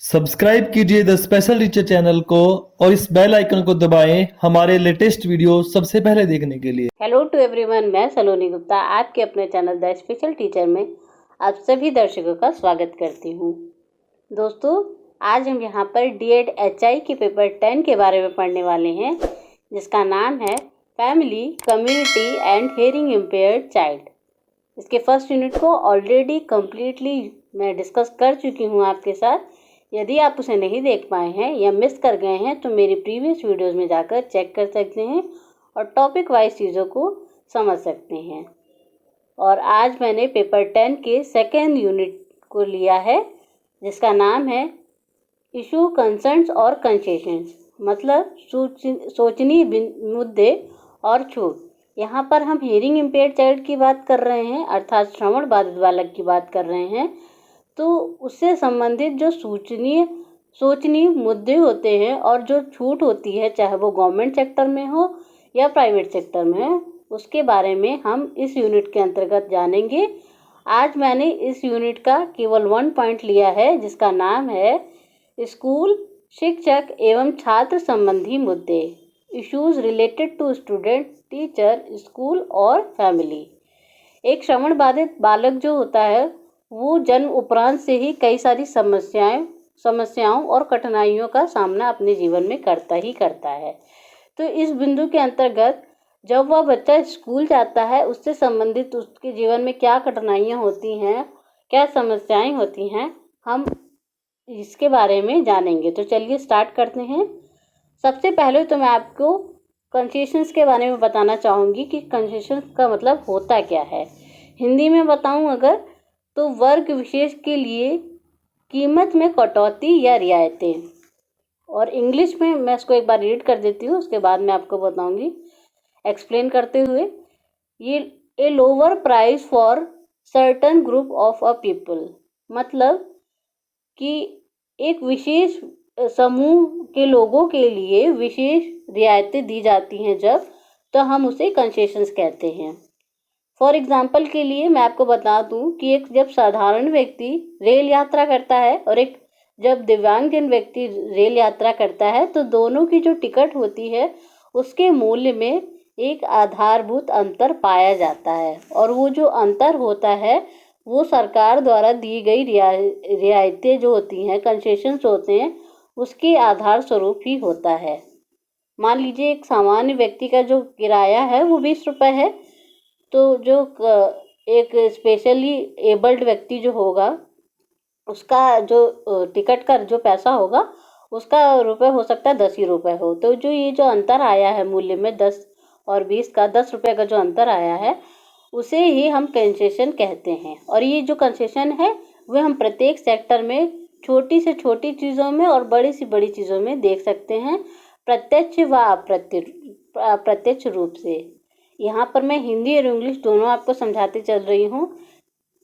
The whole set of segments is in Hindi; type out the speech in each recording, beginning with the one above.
सब्सक्राइब कीजिए द स्पेशल टीचर चैनल को और इस बेल आइकन को दबाएं हमारे लेटेस्ट वीडियो सबसे पहले देखने के लिए। हेलो टू एवरीवन, मैं सलोनी गुप्ता आपके अपने चैनल द स्पेशल टीचर में आप सभी दर्शकों का स्वागत करती हूँ। दोस्तों, आज हम यहाँ पर डीएड एचआई के पेपर 10 के बारे में पढ़ने वाले हैं, जिसका नाम है family, community and hearing impaired child. इसके फर्स्ट यूनिट को ऑलरेडी कम्प्लीटली मैं डिस्कस कर चुकी हूँ आपके साथ। यदि आप उसे नहीं देख पाए हैं या मिस कर गए हैं तो मेरी प्रीवियस वीडियोज़ में जाकर चेक कर सकते हैं और टॉपिक वाइज चीज़ों को समझ सकते हैं। और आज मैंने पेपर 10 के सेकेंड यूनिट को लिया है, जिसका नाम है इशू, कंसर्न्स और कंसेशंस, मतलब सोचनीय मुद्दे और छूट। यहाँ पर हम हियरिंग इम्पेयर्ड चाइल्ड की बात कर रहे हैं, अर्थात श्रवण बाधित बालक की बात कर रहे हैं। तो उससे संबंधित जो सोचनीय मुद्दे होते हैं और जो छूट होती है, चाहे वो गवर्नमेंट सेक्टर में हो या प्राइवेट सेक्टर में हो, उसके बारे में हम इस यूनिट के अंतर्गत जानेंगे। आज मैंने इस यूनिट का केवल 1 पॉइंट लिया है, जिसका नाम है स्कूल, शिक्षक एवं छात्र संबंधी मुद्दे, issues related to student, teacher, school और फैमिली। एक श्रवण बाधित बालक जो होता है वो जन्म उपरांत से ही कई सारी समस्याओं और कठिनाइयों का सामना अपने जीवन में करता ही करता है। तो इस बिंदु के अंतर्गत जब वह बच्चा स्कूल जाता है, उससे संबंधित उसके जीवन में क्या कठिनाइयाँ होती हैं, क्या समस्याएं होती हैं, हम इसके बारे में जानेंगे। तो चलिए स्टार्ट करते हैं। सबसे पहले तो मैं आपको कंसेशंस के बारे में बताना चाहूँगी कि कंसेशंस का मतलब होता क्या है। हिंदी में बताऊँ अगर, तो वर्ग विशेष के लिए कीमत में कटौती या रियायतें। और इंग्लिश में मैं इसको एक बार रीड कर देती हूँ, उसके बाद मैं आपको बताऊँगी एक्सप्लेन करते हुए। ये a lower price for certain group of a people, मतलब कि एक विशेष समूह के लोगों के लिए विशेष रियायतें दी जाती हैं जब, तो हम उसे कंसेशंस कहते हैं। फॉर एग्जाम्पल के लिए मैं आपको बता दूं कि एक जब साधारण व्यक्ति रेल यात्रा करता है और एक जब दिव्यांगजन व्यक्ति रेल यात्रा करता है, तो दोनों की जो टिकट होती है उसके मूल्य में एक आधारभूत अंतर पाया जाता है, और वो जो अंतर होता है वो सरकार द्वारा दी गई रियायतें जो होती हैं, कंसेशंस होते हैं, उसके आधार स्वरूप ही होता है। मान लीजिए एक सामान्य व्यक्ति का जो किराया है वो 20 रुपये है, तो जो एक स्पेशली एबल्ड व्यक्ति जो होगा उसका जो टिकट का जो पैसा होगा उसका रुपये हो सकता है 10 ही रुपये हो। तो जो ये जो अंतर आया है मूल्य में 10 और 20 का, 10 रुपये का जो अंतर आया है, उसे ही हम कंसेशन कहते हैं। और ये जो कंसेशन है वह हम प्रत्येक सेक्टर में छोटी से छोटी चीज़ों में और बड़ी से बड़ी चीज़ों में देख सकते हैं, प्रत्यक्ष व अप्रत्यक्ष रूप से। यहाँ पर मैं हिंदी और इंग्लिश दोनों आपको समझाते चल रही हूँ,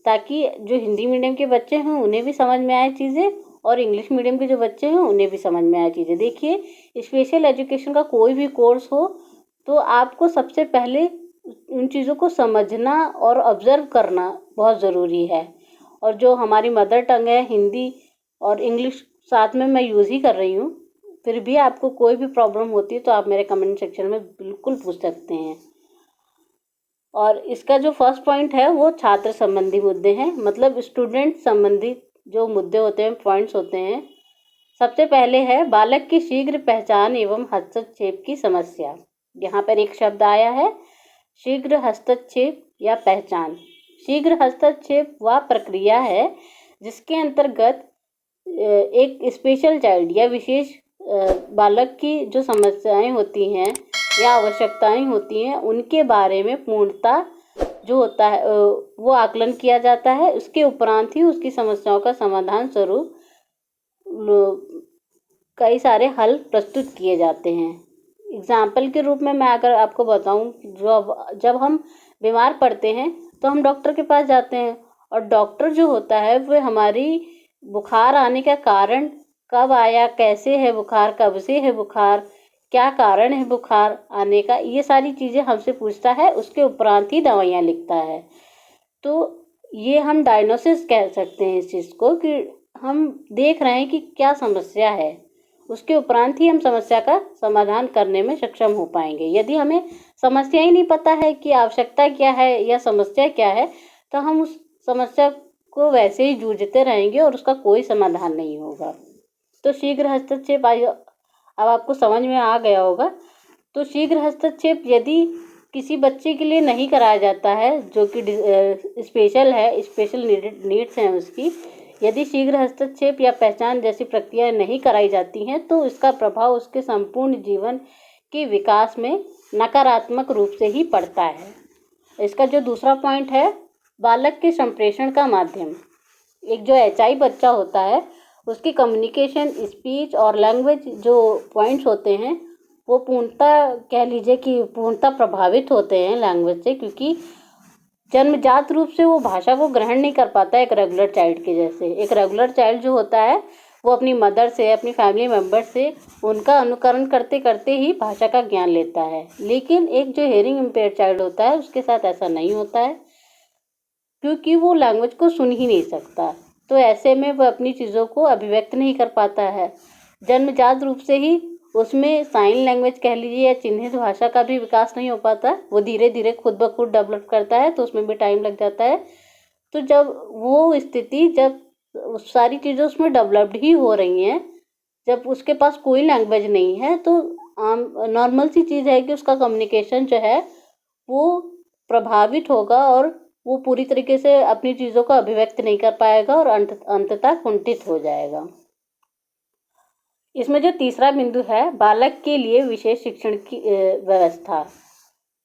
ताकि जो हिंदी मीडियम के बच्चे हैं उन्हें भी समझ में आए चीज़ें, और इंग्लिश मीडियम के जो बच्चे हैं उन्हें भी समझ में आए चीज़ें। देखिए, स्पेशल एजुकेशन का कोई भी कोर्स हो तो आपको सबसे पहले उन चीज़ों को समझना और ऑब्ज़र्व करना बहुत ज़रूरी है। और जो हमारी मदर टंग है हिंदी और इंग्लिश साथ में मैं यूज़ ही कर रही हूँ, फिर भी आपको कोई भी प्रॉब्लम होती है तो आप मेरे कमेंट सेक्शन में बिल्कुल पूछ सकते हैं। और इसका जो फर्स्ट पॉइंट है वो छात्र संबंधी मुद्दे हैं, मतलब स्टूडेंट संबंधी जो मुद्दे होते हैं, पॉइंट्स होते हैं। सबसे पहले है बालक की शीघ्र पहचान एवं हस्तक्षेप की समस्या। यहाँ पर एक शब्द आया है शीघ्र हस्तक्षेप या पहचान। शीघ्र हस्तक्षेप वह प्रक्रिया है जिसके अंतर्गत एक स्पेशल चाइल्ड या विशेष बालक की जो समस्याएं होती हैं या आवश्यकताएं होती हैं, उनके बारे में पूर्णतः जो होता है वो आकलन किया जाता है। उसके उपरांत ही उसकी समस्याओं का समाधान स्वरूप कई सारे हल प्रस्तुत किए जाते हैं। एग्जाम्पल के रूप में मैं अगर आपको बताऊं, जब हम बीमार पड़ते हैं तो हम डॉक्टर के पास जाते हैं, और डॉक्टर जो होता है वह हमारी बुखार आने का कारण, कब आया, कैसे है बुखार, कब से है बुखार, क्या कारण है बुखार आने का, ये सारी चीज़ें हमसे पूछता है। उसके उपरांत ही दवाइयाँ लिखता है। तो ये हम डायग्नोसिस कह सकते हैं इस चीज़ को, कि हम देख रहे हैं कि क्या समस्या है, उसके उपरांत ही हम समस्या का समाधान करने में सक्षम हो पाएंगे। यदि हमें समस्या ही नहीं पता है कि आवश्यकता क्या है या समस्या क्या है, तो हम उस समस्या को वैसे ही जूझते रहेंगे और उसका कोई समाधान नहीं होगा। तो शीघ्र हस्तक्षेप अब आपको समझ में आ गया होगा। तो शीघ्र हस्तक्षेप यदि किसी बच्चे के लिए नहीं कराया जाता है जो कि स्पेशल है, स्पेशल नीड्स हैं उसकी, यदि शीघ्र हस्तक्षेप या पहचान जैसी प्रक्रियाएं नहीं कराई जाती हैं तो इसका प्रभाव उसके संपूर्ण जीवन के विकास में नकारात्मक रूप से ही पड़ता है। इसका जो दूसरा पॉइंट है, बालक के संप्रेषण का माध्यम। एक जो एचआई बच्चा होता है उसकी कम्युनिकेशन, स्पीच और लैंग्वेज जो पॉइंट्स होते हैं वो पूर्णतः कह लीजिए कि पूर्णतः प्रभावित होते हैं लैंग्वेज से, क्योंकि जन्मजात रूप से वो भाषा को ग्रहण नहीं कर पाता एक रेगुलर चाइल्ड के जैसे। एक रेगुलर चाइल्ड जो होता है वो अपनी मदर से, अपनी फैमिली मेम्बर से उनका अनुकरण करते करते ही भाषा का ज्ञान लेता है। लेकिन एक जो हेयरिंग इम्पेयर्ड चाइल्ड होता है उसके साथ ऐसा नहीं होता है, क्योंकि वो लैंग्वेज को सुन ही नहीं सकता। तो ऐसे में वह अपनी चीज़ों को अभिव्यक्त नहीं कर पाता है। जन्मजात रूप से ही उसमें साइन लैंग्वेज कह लीजिए या चिन्हित भाषा का भी विकास नहीं हो पाता। वो धीरे धीरे खुद ब खुद डेवलप करता है, तो उसमें भी टाइम लग जाता है। तो जब वो स्थिति, जब सारी चीज़ें उसमें डेवलप्ड ही हो रही हैं, जब उसके पास कोई लैंग्वेज नहीं है, तो आम नॉर्मल सी चीज़ है कि उसका कम्युनिकेशन जो है वो प्रभावित होगा और वो पूरी तरीके से अपनी चीज़ों को अभिव्यक्त नहीं कर पाएगा और अंततः कुंठित हो जाएगा। इसमें जो तीसरा बिंदु है, बालक के लिए विशेष शिक्षण की व्यवस्था।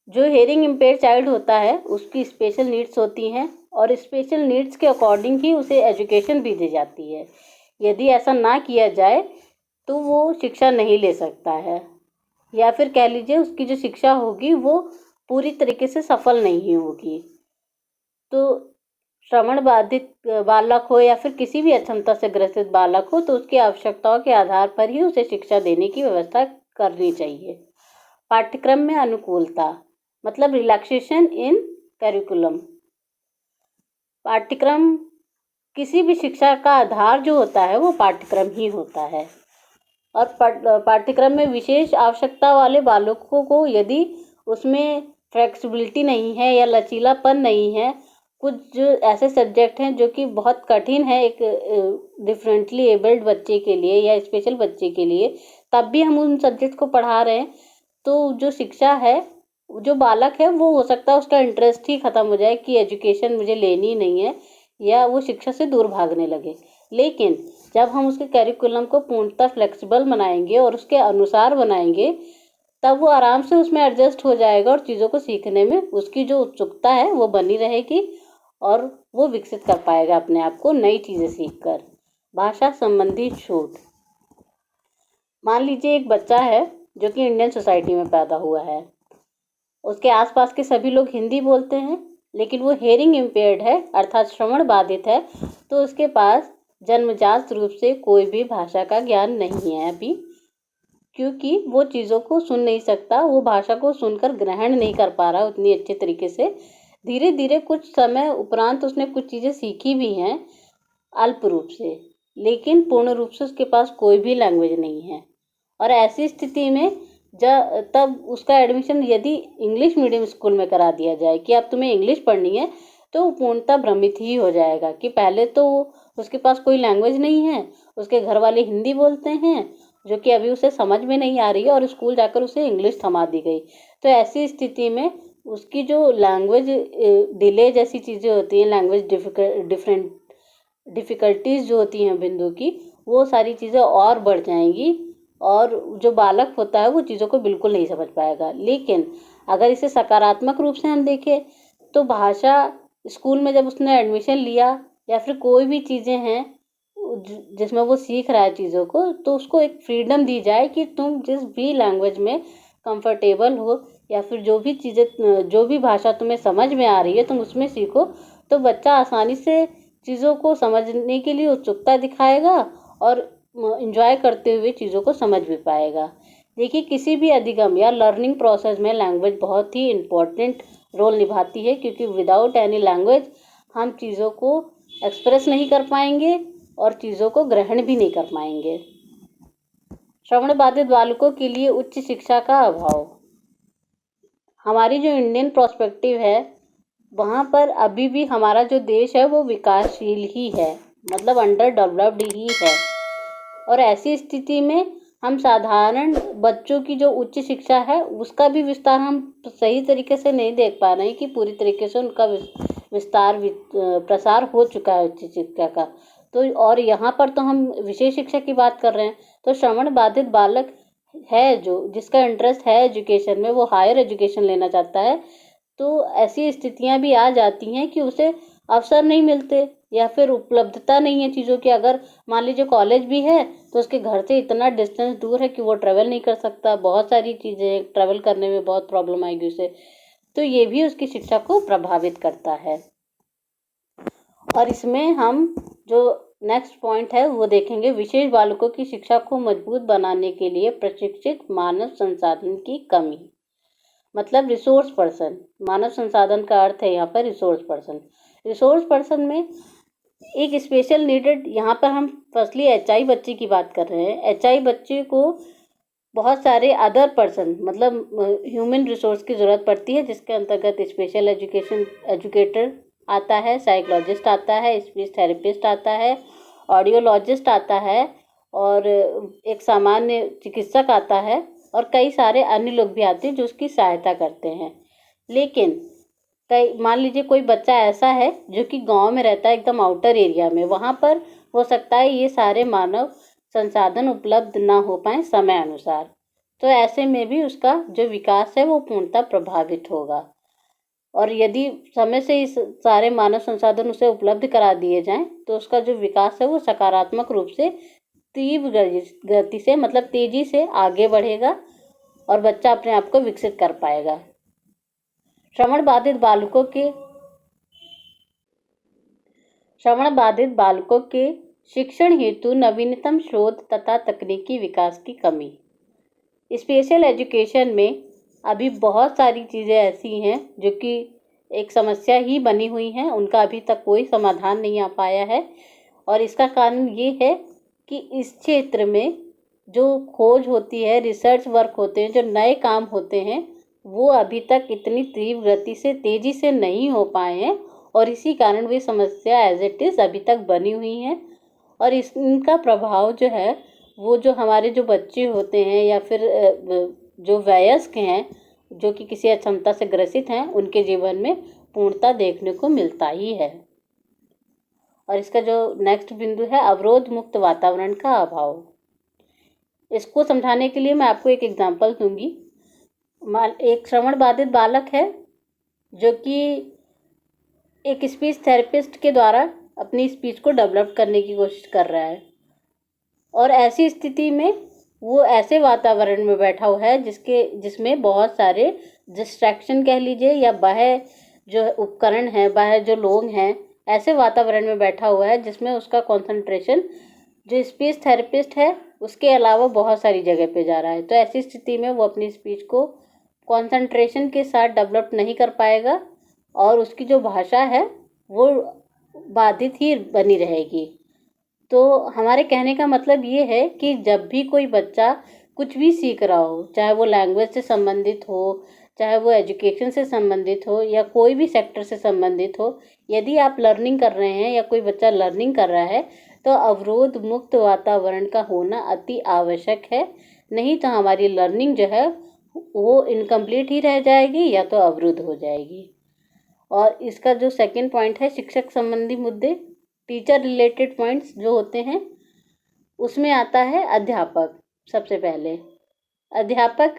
जो हेयरिंग इम्पेयर्ड चाइल्ड होता है उसकी स्पेशल नीड्स होती हैं और स्पेशल नीड्स के अकॉर्डिंग ही उसे एजुकेशन भी दी जाती है। यदि ऐसा ना किया जाए तो वो शिक्षा नहीं ले सकता है, या फिर कह लीजिए उसकी जो शिक्षा होगी वो पूरी तरीके से सफल नहीं होगी। तो श्रवण बाधित बालक हो या फिर किसी भी अक्षमता से ग्रसित बालक हो, तो उसकी आवश्यकताओं के आधार पर ही उसे शिक्षा देने की व्यवस्था करनी चाहिए। पाठ्यक्रम में अनुकूलता मतलब रिलैक्सेशन इन करिकुलम। पाठ्यक्रम, किसी भी शिक्षा का आधार जो होता है वो पाठ्यक्रम ही होता है। और पाठ्यक्रम में विशेष आवश्यकता वाले बालकों को यदि उसमें फ्लेक्सिबिलिटी नहीं है या लचीलापन नहीं है, कुछ जो ऐसे सब्जेक्ट हैं जो कि बहुत कठिन है एक डिफरेंटली एबल्ड बच्चे के लिए या स्पेशल बच्चे के लिए, तब भी हम उन सब्जेक्ट को पढ़ा रहे हैं, तो जो शिक्षा है, जो बालक है वो हो सकता है उसका इंटरेस्ट ही ख़त्म हो जाए कि एजुकेशन मुझे लेनी नहीं है, या वो शिक्षा से दूर भागने लगे। लेकिन जब हम उसके करिकुलम को पूर्णतः फ्लेक्सिबल बनाएंगे और उसके अनुसार बनाएंगे, तब वो आराम से उसमें एडजस्ट हो जाएगा और चीज़ों को सीखने में उसकी जो उत्सुकता है वो बनी रहेगी और वो विकसित कर पाएगा अपने आप को नई चीज़ें सीखकर। भाषा संबंधी छूट। मान लीजिए एक बच्चा है जो कि इंडियन सोसाइटी में पैदा हुआ है, उसके आसपास के सभी लोग हिंदी बोलते हैं, लेकिन वो हेयरिंग इम्पेयर्ड है अर्थात श्रवण बाधित है, तो उसके पास जन्मजात रूप से कोई भी भाषा का ज्ञान नहीं है अभी, क्योंकि वो चीज़ों को सुन नहीं सकता, वो भाषा को सुनकर ग्रहण नहीं कर पा रहा उतनी अच्छे तरीके से। धीरे धीरे कुछ समय उपरांत उसने कुछ चीज़ें सीखी भी हैं अल्प रूप से, लेकिन पूर्ण रूप से उसके पास कोई भी लैंग्वेज नहीं है। और ऐसी स्थिति में तब उसका एडमिशन यदि इंग्लिश मीडियम स्कूल में करा दिया जाए कि अब तुम्हें इंग्लिश पढ़नी है, तो वो पूर्णतः भ्रमित ही हो जाएगा कि पहले तो उसके पास कोई लैंग्वेज नहीं है, उसके घर वाले हिंदी बोलते हैं जो कि अभी उसे समझ में नहीं आ रही है और स्कूल जाकर उसे इंग्लिश थमा दी गई। तो ऐसी स्थिति में उसकी जो लैंग्वेज डिले जैसी चीज़ें होती हैं, लैंग्वेज डिफ़िकल्टीज़ जो होती हैं बिंदु की, वो सारी चीज़ें और बढ़ जाएंगी और जो बालक होता है वो चीज़ों को बिल्कुल नहीं समझ पाएगा। लेकिन अगर इसे सकारात्मक रूप से हम देखें तो भाषा स्कूल में जब उसने एडमिशन लिया या फिर कोई भी चीज़ें हैं जिसमें वो सीख रहा है चीज़ों को, तो उसको एक फ्रीडम दी जाए कि तुम जिस भी लैंग्वेज में कंफर्टेबल हो या फिर जो भी चीज़ें, जो भी भाषा तुम्हें समझ में आ रही है तुम उसमें सीखो, तो बच्चा आसानी से चीज़ों को समझने के लिए उत्सुकता दिखाएगा और एंजॉय करते हुए चीज़ों को समझ भी पाएगा। देखिए, किसी भी अधिगम या लर्निंग प्रोसेस में लैंग्वेज बहुत ही इम्पोर्टेंट रोल निभाती है, क्योंकि विदाउट एनी लैंग्वेज हम चीज़ों को एक्सप्रेस नहीं कर पाएंगे और चीज़ों को ग्रहण भी नहीं कर पाएंगे। श्रवण बाधित बालकों के लिए उच्च शिक्षा का अभाव। हमारी जो इंडियन प्रोस्पेक्टिव है वहाँ पर अभी भी हमारा जो देश है वो विकासशील ही है, मतलब अंडर डेवलप्ड ही है। और ऐसी स्थिति में हम साधारण बच्चों की जो उच्च शिक्षा है उसका भी विस्तार हम सही तरीके से नहीं देख पा रहे हैं कि पूरी तरीके से उनका प्रसार हो चुका है उच्च शिक्षा का। तो और यहाँ पर तो हम विशेष शिक्षा की बात कर रहे हैं, तो श्रवण बाधित बालक है जो जिसका इंटरेस्ट है एजुकेशन में, वो हायर एजुकेशन लेना चाहता है, तो ऐसी स्थितियां भी आ जाती हैं कि उसे अवसर नहीं मिलते या फिर उपलब्धता नहीं है चीज़ों की। अगर मान लीजिए कॉलेज भी है तो उसके घर से इतना डिस्टेंस दूर है कि वो ट्रैवल नहीं कर सकता, बहुत सारी चीज़ें ट्रैवल करने में बहुत प्रॉब्लम आएगी उसे, तो ये भी उसकी शिक्षा को प्रभावित करता है। और इसमें हम जो नेक्स्ट पॉइंट है वो देखेंगे, विशेष बालकों की शिक्षा को मजबूत बनाने के लिए प्रशिक्षित मानव संसाधन की कमी। मतलब रिसोर्स पर्सन, मानव संसाधन का अर्थ है यहाँ पर रिसोर्स पर्सन। रिसोर्स पर्सन में एक स्पेशल नीडेड, यहाँ पर हम फर्स्टली एचआई बच्चे की बात कर रहे हैं। एचआई बच्चे को बहुत सारे अदर पर्सन मतलब ह्यूमन रिसोर्स की ज़रूरत पड़ती है, जिसके अंतर्गत स्पेशल एजुकेटर आता है, साइकोलॉजिस्ट आता है, स्पीच थेरेपिस्ट आता है, ऑडियोलॉजिस्ट आता है, और एक सामान्य चिकित्सक आता है, और कई सारे अन्य लोग भी आते हैं जो उसकी सहायता करते हैं। लेकिन कई मान लीजिए कोई बच्चा ऐसा है जो कि गांव में रहता है, एकदम आउटर एरिया में, वहाँ पर हो सकता है ये सारे मानव संसाधन उपलब्ध ना हो पाए समय अनुसार, तो ऐसे में भी उसका जो विकास है वो पूर्णतः प्रभावित होगा। और यदि समय से इस सारे मानव संसाधन उसे उपलब्ध करा दिए जाएं तो उसका जो विकास है वो सकारात्मक रूप से तीव्र गति से मतलब तेजी से आगे बढ़ेगा और बच्चा अपने आप को विकसित कर पाएगा। श्रवण बाधित बालकों के शिक्षण हेतु नवीनतम शोध तथा तकनीकी विकास की कमी। स्पेशल एजुकेशन में अभी बहुत सारी चीज़ें ऐसी हैं जो कि एक समस्या ही बनी हुई हैं, उनका अभी तक कोई समाधान नहीं आ पाया है। और इसका कारण ये है कि इस क्षेत्र में जो खोज होती है, रिसर्च वर्क होते हैं, जो नए काम होते हैं, वो अभी तक इतनी तीव्र गति से तेज़ी से नहीं हो पाए हैं, और इसी कारण वे समस्या एज इट इज़ अभी तक बनी हुई हैं। और इनका प्रभाव जो है वो जो हमारे जो बच्चे होते हैं या फिर जो वयस्क हैं जो कि किसी अक्षमता से ग्रसित हैं, उनके जीवन में पूर्णता देखने को मिलता ही है। और इसका जो नेक्स्ट बिंदु है, अवरोध मुक्त वातावरण का अभाव। इसको समझाने के लिए मैं आपको एक एग्जांपल दूंगी। एक श्रवण बाधित बालक है जो कि एक स्पीच थेरेपिस्ट के द्वारा अपनी स्पीच को डेवलप करने की कोशिश कर रहा है, और ऐसी स्थिति में वो ऐसे वातावरण में बैठा हुआ है जिसमें बहुत सारे डिस्ट्रैक्शन कह लीजिए या बाह्य जो उपकरण हैं, बाह्य जो लोग हैं, ऐसे वातावरण में बैठा हुआ है जिसमें उसका कंसंट्रेशन जो स्पीच थेरेपिस्ट है उसके अलावा बहुत सारी जगह पे जा रहा है। तो ऐसी स्थिति में वो अपनी स्पीच को कंसंट्रेशन के साथ डेवलप नहीं कर पाएगा और उसकी जो भाषा है वो बाधित ही बनी रहेगी। तो हमारे कहने का मतलब ये है कि जब भी कोई बच्चा कुछ भी सीख रहा हो, चाहे वो लैंग्वेज से संबंधित हो, चाहे वो एजुकेशन से संबंधित हो या कोई भी सेक्टर से संबंधित हो, यदि आप लर्निंग कर रहे हैं या कोई बच्चा लर्निंग कर रहा है तो अवरोध मुक्त वातावरण का होना अति आवश्यक है। नहीं तो हमारी लर्निंग जो है वो इनकम्प्लीट ही रह जाएगी या तो अवरुद्ध हो जाएगी। और इसका जो सेकंड पॉइंट है, शिक्षक संबंधी मुद्दे, टीचर रिलेटेड पॉइंट्स जो होते हैं, उसमें आता है अध्यापक। सबसे पहले अध्यापक,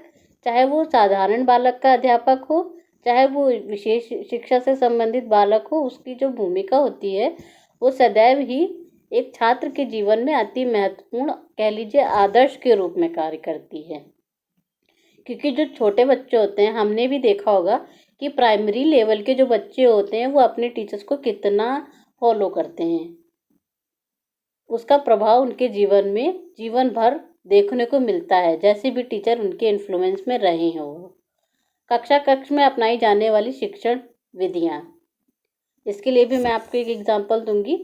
चाहे वो साधारण बालक का अध्यापक हो चाहे वो विशेष शिक्षा से संबंधित बालक हो, उसकी जो भूमिका होती है वो सदैव ही एक छात्र के जीवन में अति महत्वपूर्ण, कह लीजिए आदर्श के रूप में कार्य करती है। क्योंकि जो छोटे बच्चे होते हैं, हमने भी देखा होगा कि प्राइमरी लेवल के जो बच्चे होते हैं वो अपने टीचर्स को कितना फॉलो करते हैं, उसका प्रभाव उनके जीवन में जीवन भर देखने को मिलता है, जैसे भी टीचर उनके इन्फ्लुएंस में रहे हैं। वो कक्ष में अपनाई जाने वाली शिक्षण विधियाँ, इसके लिए भी मैं आपको एक एग्जांपल दूंगी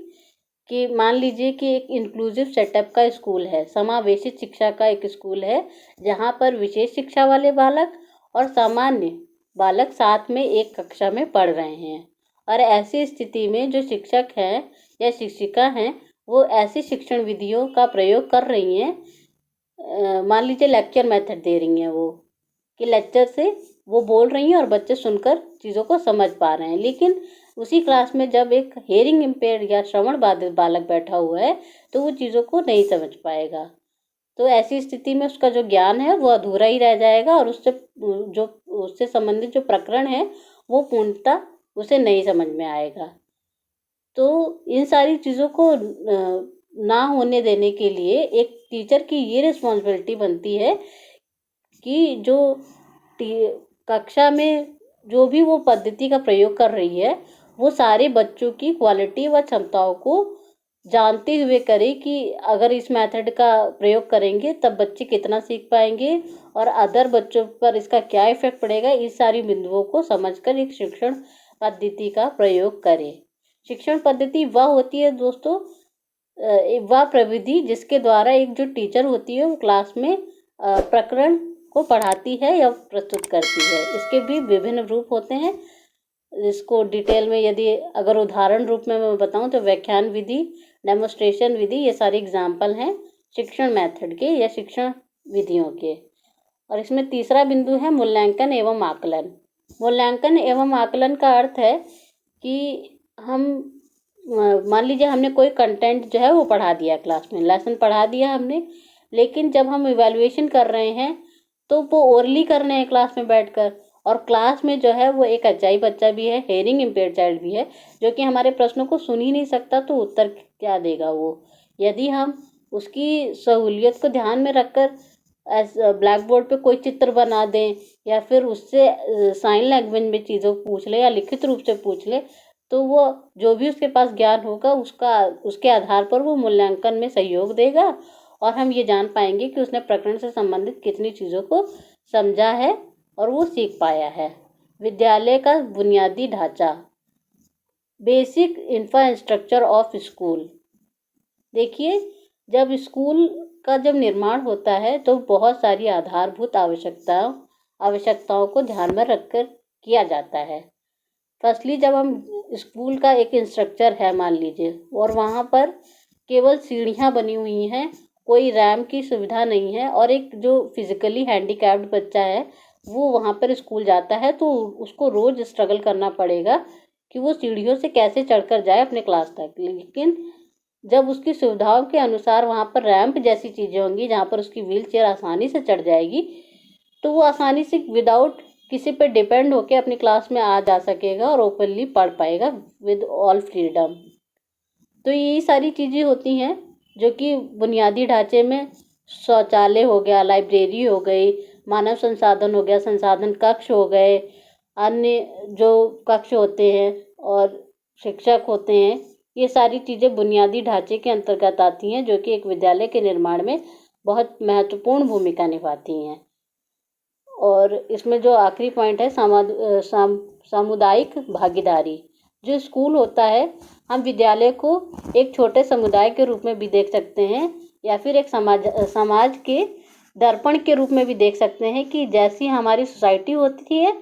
कि मान लीजिए कि एक इंक्लूसिव सेटअप का स्कूल है, समावेशित शिक्षा का एक स्कूल है, जहाँ पर विशेष शिक्षा वाले बालक और सामान्य बालक साथ में एक कक्षा में पढ़ रहे हैं। और ऐसी स्थिति में जो शिक्षक हैं या शिक्षिका हैं, वो ऐसी शिक्षण विधियों का प्रयोग कर रही हैं, मान लीजिए लेक्चर मेथड दे रही हैं वो, कि लेक्चर से वो बोल रही हैं और बच्चे सुनकर चीज़ों को समझ पा रहे हैं। लेकिन उसी क्लास में जब एक हेयरिंग इम्पेयर्ड या श्रवण बाधित बालक बैठा हुआ है तो वो चीज़ों को नहीं समझ पाएगा। तो ऐसी स्थिति में उसका जो ज्ञान है वो अधूरा ही रह जाएगा और उससे संबंधित जो प्रकरण है वो पूर्णतः उसे नहीं समझ में आएगा। तो इन सारी चीज़ों को ना होने देने के लिए एक टीचर की ये रिस्पॉन्सिबिलिटी बनती है कि जो कक्षा में जो भी वो पद्धति का प्रयोग कर रही है वो सारे बच्चों की क्वालिटी व क्षमताओं को जानते हुए करे कि अगर इस मेथड का प्रयोग करेंगे तब बच्चे कितना सीख पाएंगे और अदर बच्चों पर इसका क्या इफेक्ट पड़ेगा, इस सारी बिंदुओं को समझकर एक शिक्षण पद्धति का प्रयोग करें। शिक्षण पद्धति वह होती है दोस्तों, वह प्रविधि जिसके द्वारा एक जो टीचर होती है वो क्लास में प्रकरण को पढ़ाती है या प्रस्तुत करती है। इसके भी विभिन्न रूप होते हैं। इसको डिटेल में यदि अगर उदाहरण रूप में मैं बताऊं तो व्याख्यान विधि, डेमोस्ट्रेशन विधि, ये सारे एग्जाम्पल हैं शिक्षण मेथड के या शिक्षण विधियों के। और इसमें तीसरा बिंदु है मूल्यांकन एवं आकलन। मूल्यांकन एवं आकलन का अर्थ है कि हम मान लीजिए हमने कोई कंटेंट जो है वो पढ़ा दिया, क्लास में लेसन पढ़ा दिया हमने, लेकिन जब हम इवैल्यूएशन कर रहे हैं तो वो ओरली कर रहे हैं क्लास में बैठकर, और क्लास में जो है वो एक अचाई बच्चा भी है, हेयरिंग इम्पेयर्ड चाइल्ड भी है, जो कि हमारे प्रश्नों को सुन ही नहीं सकता, तो उत्तर क्या देगा वो। यदि हम उसकी सहूलियत को ध्यान में रखकर ब्लैक बोर्ड पे कोई चित्र बना दें या फिर उससे साइन लैंग्वेज में चीज़ों पूछ ले या लिखित रूप से पूछ ले, तो वो जो भी उसके पास ज्ञान होगा उसके आधार पर वो मूल्यांकन में सहयोग देगा और हम ये जान पाएंगे कि उसने प्रकरण से संबंधित कितनी चीज़ों को समझा है और वो सीख पाया है। विद्यालय का बुनियादी ढांचा, बेसिक इंफ्रास्ट्रक्चर ऑफ स्कूल। देखिए, जब स्कूल का जब निर्माण होता है तो बहुत सारी आधारभूत आवश्यकताओं को ध्यान में रखकर किया जाता है। फर्स्टली, जब हम स्कूल का एक इंस्ट्रक्चर है मान लीजिए और वहाँ पर केवल सीढ़ियाँ बनी हुई हैं, कोई रैंप की सुविधा नहीं है और एक जो फिजिकली हैंडीकैप्ड बच्चा है वो वहाँ पर स्कूल जाता है, तो उसको रोज़ स्ट्रगल करना पड़ेगा कि वो सीढ़ियों से कैसे चढ़कर जाए अपने क्लास तक। लेकिन जब उसकी सुविधाओं के अनुसार वहाँ पर रैंप जैसी चीज़ें होंगी जहाँ पर उसकी व्हील चेयर आसानी से चढ़ जाएगी, तो वो आसानी से विदाउट किसी पे डिपेंड होकर अपनी क्लास में आ जा सकेगा और ओपनली पढ़ पाएगा विद ऑल फ्रीडम। तो यही सारी चीज़ें होती हैं जो कि बुनियादी ढांचे में शौचालय हो गया, लाइब्रेरी हो गई, मानव संसाधन हो गया, संसाधन कक्ष हो गए, अन्य जो कक्ष होते हैं और शिक्षक होते हैं, ये सारी चीज़ें बुनियादी ढांचे के अंतर्गत आती हैं जो कि एक विद्यालय के निर्माण में बहुत महत्वपूर्ण भूमिका निभाती हैं। और इसमें जो आखिरी पॉइंट है सामुदायिक भागीदारी। जो स्कूल होता है, हम विद्यालय को एक छोटे समुदाय के रूप में भी देख सकते हैं या फिर एक समाज के दर्पण के रूप में भी देख सकते हैं कि जैसी हमारी सोसाइटी होती है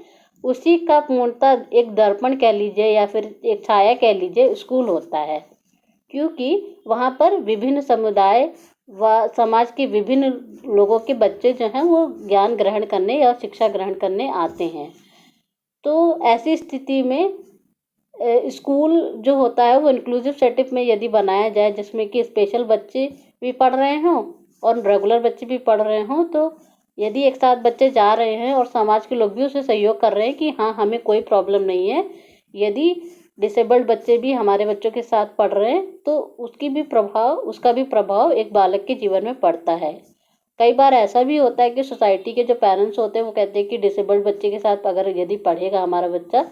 उसी का पूर्णतः एक दर्पण कह लीजिए या फिर एक छाया कह लीजिए स्कूल होता है, क्योंकि वहाँ पर विभिन्न समुदाय व समाज के विभिन्न लोगों के बच्चे जो हैं वो ज्ञान ग्रहण करने या शिक्षा ग्रहण करने आते हैं। तो ऐसी स्थिति में स्कूल जो होता है वो इंक्लूसिव सेटअप में यदि बनाया जाए जिसमें कि स्पेशल बच्चे भी पढ़ रहे हों और रेगुलर बच्चे भी पढ़ रहे हों, तो यदि एक साथ बच्चे जा रहे हैं और समाज के लोग भी उसे सहयोग कर रहे हैं कि हाँ हमें कोई प्रॉब्लम नहीं है, यदि डिसेबल्ड बच्चे भी हमारे बच्चों के साथ पढ़ रहे हैं तो उसका भी प्रभाव एक बालक के जीवन में पड़ता है। कई बार ऐसा भी होता है कि सोसाइटी के जो पेरेंट्स होते हैं वो कहते हैं कि डिसेबल्ड बच्चे के साथ अगर यदि पढ़ेगा हमारा बच्चा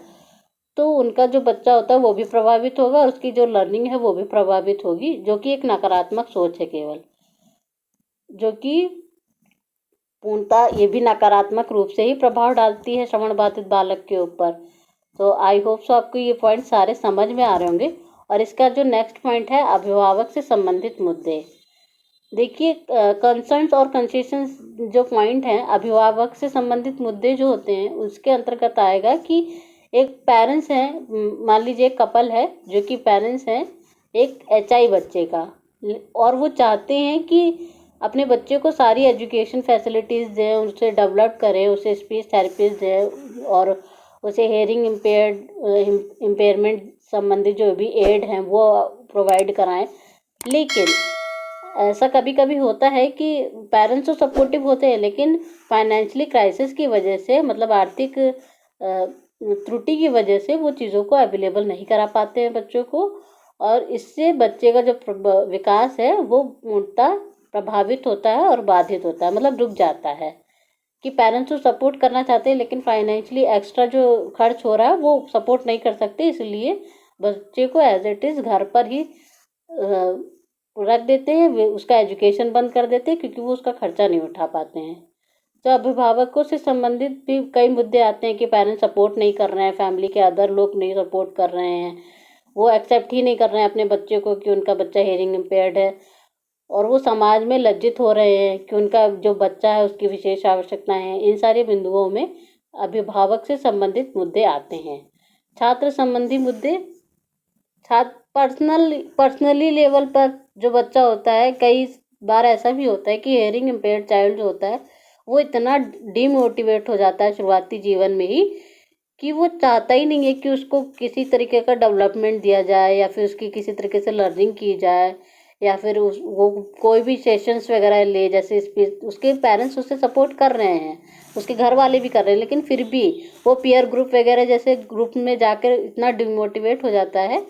तो उनका जो बच्चा होता है वो भी प्रभावित होगा और उसकी जो लर्निंग है वो भी प्रभावित होगी, जो कि एक नकारात्मक सोच है केवल, जो कि पूर्णतः ये भी नकारात्मक रूप से ही प्रभाव डालती है श्रवण बाधित बालक के ऊपर। तो आई होप सो आपको ये पॉइंट सारे समझ में आ रहे होंगे और इसका जो नेक्स्ट पॉइंट है अभिभावक से संबंधित मुद्दे। देखिए कंसर्न्स और कंसेशंस जो पॉइंट हैं अभिभावक से संबंधित मुद्दे जो होते हैं उसके अंतर्गत आएगा कि एक पेरेंट्स हैं, मान लीजिए एक कपल है जो कि पेरेंट्स हैं एक HI बच्चे का, और वो चाहते हैं कि अपने बच्चे को सारी एजुकेशन फैसिलिटीज़ दें, उसे डेवलप करें, उसे स्पीच थेरेपीज दें और उसे हेयरिंग इम्पेयरमेंट संबंधित जो भी एड हैं वो प्रोवाइड कराएं। लेकिन ऐसा कभी कभी होता है कि पेरेंट्स तो सपोर्टिव होते हैं लेकिन फाइनेंशियली क्राइसिस की वजह से, मतलब आर्थिक त्रुटि की वजह से वो चीज़ों को अवेलेबल नहीं करा पाते हैं बच्चों को, और इससे बच्चे का जो विकास है वो पूर्णतः प्रभावित होता है और बाधित होता है, मतलब रुक जाता है कि पेरेंट्स तो सपोर्ट करना चाहते हैं लेकिन फाइनेंशियली एक्स्ट्रा जो खर्च हो रहा है वो सपोर्ट नहीं कर सकते, इसलिए बच्चे को एज इट इज़ घर पर ही रख देते हैं, उसका एजुकेशन बंद कर देते हैं क्योंकि वो उसका खर्चा नहीं उठा पाते हैं। तो अभिभावकों से संबंधित भी कई मुद्दे आते हैं कि पेरेंट्स सपोर्ट नहीं कर रहे हैं, फैमिली के अदर लोग नहीं सपोर्ट कर रहे हैं, वो एक्सेप्ट ही नहीं कर रहे हैं अपने बच्चे को कि उनका बच्चा हेयरिंग इम्पेयर्ड है, और वो समाज में लज्जित हो रहे हैं कि उनका जो बच्चा है उसकी विशेष आवश्यकताएं हैं। इन सारे बिंदुओं में अभिभावक से संबंधित मुद्दे आते हैं। छात्र संबंधी मुद्दे, छात्र पर्सनली लेवल पर जो बच्चा होता है, कई बार ऐसा भी होता है कि हेयरिंग इम्पेयर्ड चाइल्ड जो होता है वो इतना डीमोटिवेट हो जाता है शुरुआती जीवन में ही कि वो चाहता ही नहीं है कि उसको किसी तरीके का डेवलपमेंट दिया जाए या फिर उसकी किसी तरीके से लर्निंग की जाए, या फिर वो कोई भी सेशंस वगैरह ले, जैसे स्पीच, उसके पेरेंट्स उसे सपोर्ट कर रहे हैं, उसके घर वाले भी कर रहे हैं, लेकिन फिर भी वो पीयर ग्रुप वगैरह जैसे ग्रुप में जाकर इतना डिमोटिवेट हो जाता है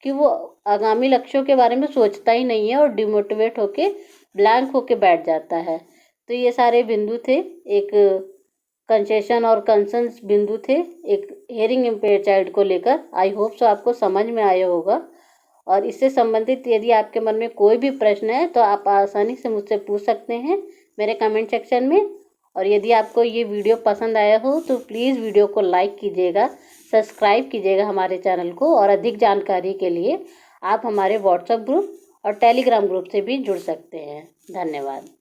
कि वो आगामी लक्ष्यों के बारे में सोचता ही नहीं है और डिमोटिवेट होके ब्लैंक होके बैठ जाता है। तो ये सारे बिंदु थे, एक कंसेशन और कंसर्न्स बिंदु थे एक हेयरिंग इम्पेयर्ड चाइल्ड को लेकर। आई होप सो आपको समझ में आया होगा, और इससे संबंधित यदि आपके मन में कोई भी प्रश्न है तो आप आसानी से मुझसे पूछ सकते हैं मेरे कमेंट सेक्शन में। और यदि आपको ये वीडियो पसंद आया हो तो प्लीज़ वीडियो को लाइक कीजिएगा, सब्सक्राइब कीजिएगा हमारे चैनल को, और अधिक जानकारी के लिए आप हमारे व्हाट्सएप ग्रुप और टेलीग्राम ग्रुप से भी जुड़ सकते हैं। धन्यवाद।